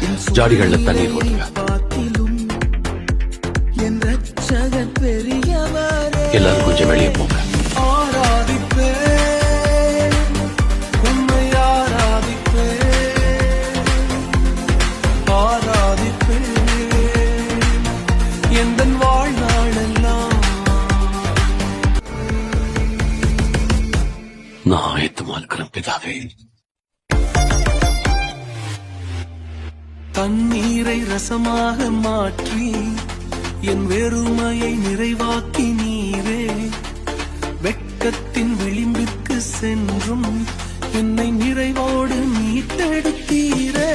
ஜாடிகள்ல தண்ணீர் ஊற்றுங்க. எல்லாரும் கொஞ்சம் வெளியே போங்க. நான் ஆயத்தமாக்கிறேன் பிதாவே. தண்ணீரை ரசமாக மாற்றி என் வெறுமையை நிறைவாக்கி நீரே. வெட்கத்தின் விளிம்பிற்கு சென்றும் என்னை நிறைவோடு மீட்டெடுத்தீரே.